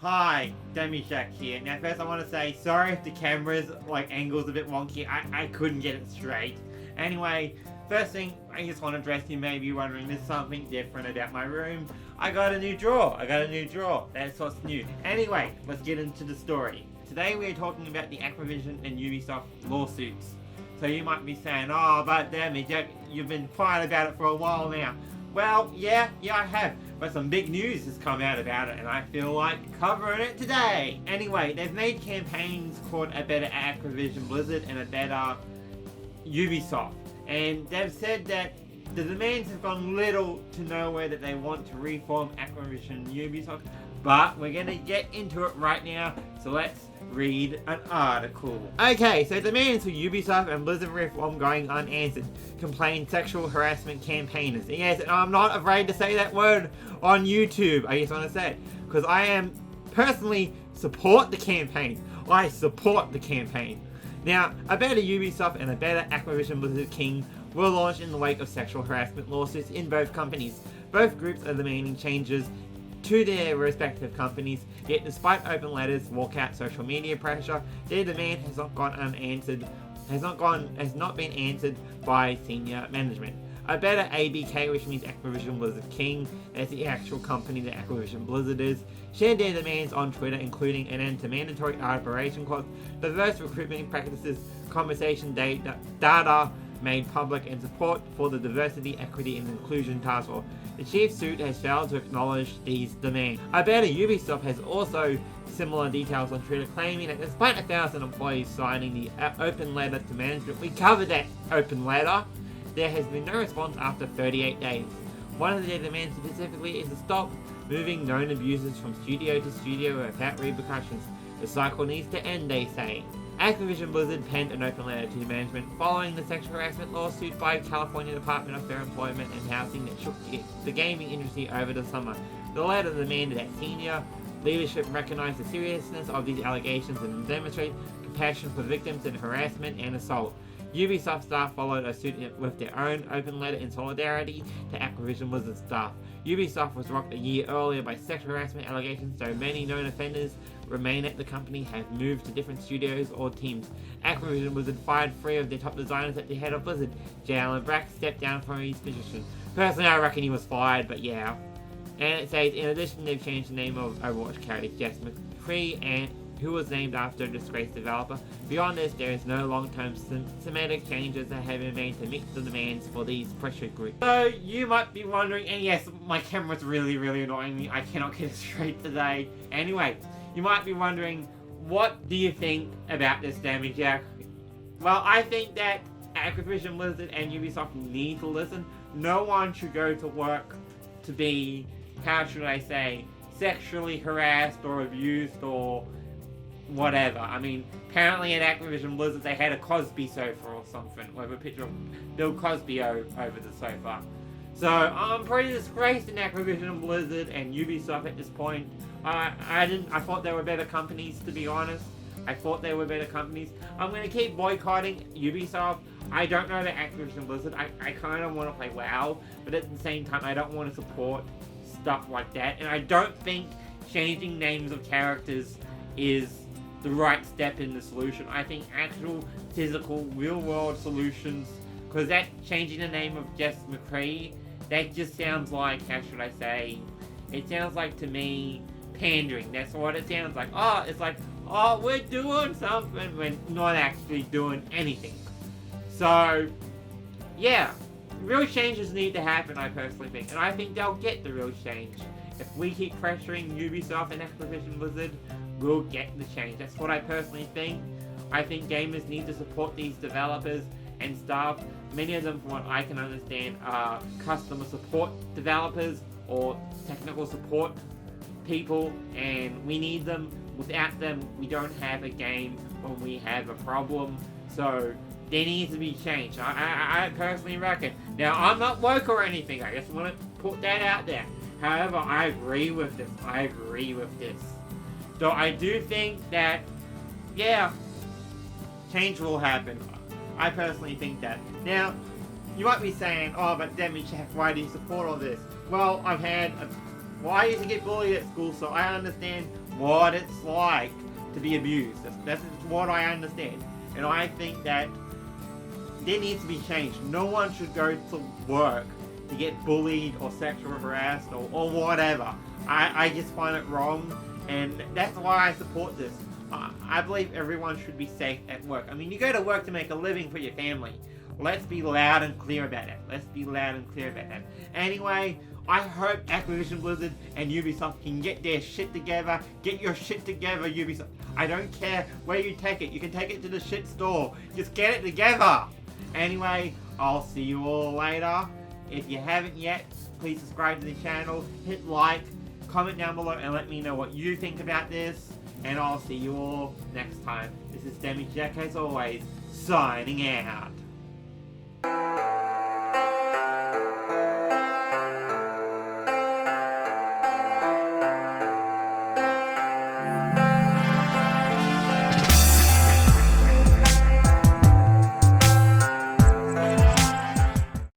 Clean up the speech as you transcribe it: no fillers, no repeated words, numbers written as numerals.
Hi, Demi here. Now first I want to say sorry if the camera's angle's a bit wonky. I couldn't get it straight. Anyway, first thing I just want to address, you may be wondering, there's something different about my room. I got a new drawer. That's what's new. Anyway, let's get into the story. Today we're talking about the Activision and Ubisoft lawsuits. So you might be saying, oh, but Demi, you've been quiet about it for a while now. Well, yeah, I have. But some big news has come out about it, and I feel like covering it today. Anyway, they've made campaigns called A Better Activision Blizzard and A Better Ubisoft. And they've said that the demands have gone little to nowhere that they want to reform Activision and Ubisoft. But we're going to get into it right now, so let's read an article. Okay, so demands for Ubisoft and Blizzard reform going unanswered. Complain sexual harassment campaigners. Yes, and I'm not afraid to say that word on YouTube. I just want to say it, because I am personally support the campaign. I support the campaign. Now, A Better Ubisoft and A Better Activision Blizzard King were launched in the wake of sexual harassment lawsuits in both companies. Both groups are demanding changes to their respective companies, yet despite open letters, walkout, social media pressure, their demand has not been answered by senior management. A Better ABK, which means Activision Blizzard King, as the actual company that Activision Blizzard is, shared their demands on Twitter, including an end to mandatory arbitration clause, diverse recruitment practices, conversation data made public, and support for the Diversity, Equity and Inclusion Task Force. The chief suit has failed to acknowledge these demands. A Better Ubisoft has also similar details on Twitter, claiming that despite 1,000 employees signing the open letter to management, we covered that open letter, there has been no response after 38 days. One of their demands specifically is to stop moving known abusers from studio to studio without repercussions. The cycle needs to end, they say. Activision Blizzard penned an open letter to management following the sexual harassment lawsuit by California Department of Fair Employment and Housing that shook the gaming industry over the summer. The letter demanded that senior leadership recognize the seriousness of these allegations and demonstrate compassion for victims of harassment and assault. Ubisoft staff followed a suit with their own open letter in solidarity to Activision Blizzard staff. Ubisoft was rocked a year earlier by sexual harassment allegations, so many known offenders remain at the company have moved to different studios or teams. Activision Blizzard fired 3 of their top designers at the head of Blizzard. Jalen Brack stepped down from his position. Personally, I reckon he was fired, but yeah. And it says, in addition, they've changed the name of Overwatch character Jess McCree, and who was named after a disgraced developer. Beyond this, there is no long-term semantic changes that have been made to meet the demands for these pressure groups. So, you might be wondering, and yes, my camera's really annoying me, I cannot get it straight today. Anyway, you might be wondering, what do you think about this, Demi Jack? Well, I think that Activision Blizzard and Ubisoft need to listen. No one should go to work to be, how should I say, sexually harassed or abused or whatever. I mean, apparently at Activision Blizzard they had a Cosby sofa or something, with a picture of Bill Cosby over the sofa. So I'm pretty disgraced in Activision Blizzard and Ubisoft at this point. I thought they were better companies, to be honest. I thought they were better companies. I'm going to keep boycotting Ubisoft. I don't know the Activision Blizzard. I kind of want to play WoW, but at the same time I don't want to support stuff like that. And I don't think changing names of characters is the right step in the solution. I think actual physical real-world solutions, because that changing the name of Jess McCree, that just sounds like, how should I say, it sounds like to me pandering. That's what it sounds like. Oh, it's like, oh, we're doing something when not actually doing anything. So, yeah, real changes need to happen, I personally think, and I think they'll get the real change. If we keep pressuring Ubisoft and Activision Blizzard, we'll get the change. That's what I personally think. I think gamers need to support these developers and staff. Many of them, from what I can understand, are customer support developers or technical support people, and we need them. Without them, we don't have a game when we have a problem. So there needs to be change. I personally reckon. Now, I'm not woke or anything. I just want to put that out there. However, I agree with this. So I do think that, yeah, change will happen. I personally think that. Now, you might be saying, oh, but Demi Jack, why do you support all this? Well, I used to get bullied at school, so I understand what it's like to be abused. That's what I understand. And I think that there needs to be change. No one should go to work to get bullied or sexually harassed or whatever. I just find it wrong, and that's why I support this. I believe everyone should be safe at work. I mean, you go to work to make a living for your family. Let's be loud and clear about that. Anyway, I hope Activision Blizzard and Ubisoft can get their shit together. Get your shit together, Ubisoft. I don't care where you take it. You can take it to the shit store. Just get it together. Anyway, I'll see you all later. If you haven't yet, please subscribe to the channel. Hit like, comment down below, and let me know what you think about this. And I'll see you all next time. This is Demi, as always, signing out.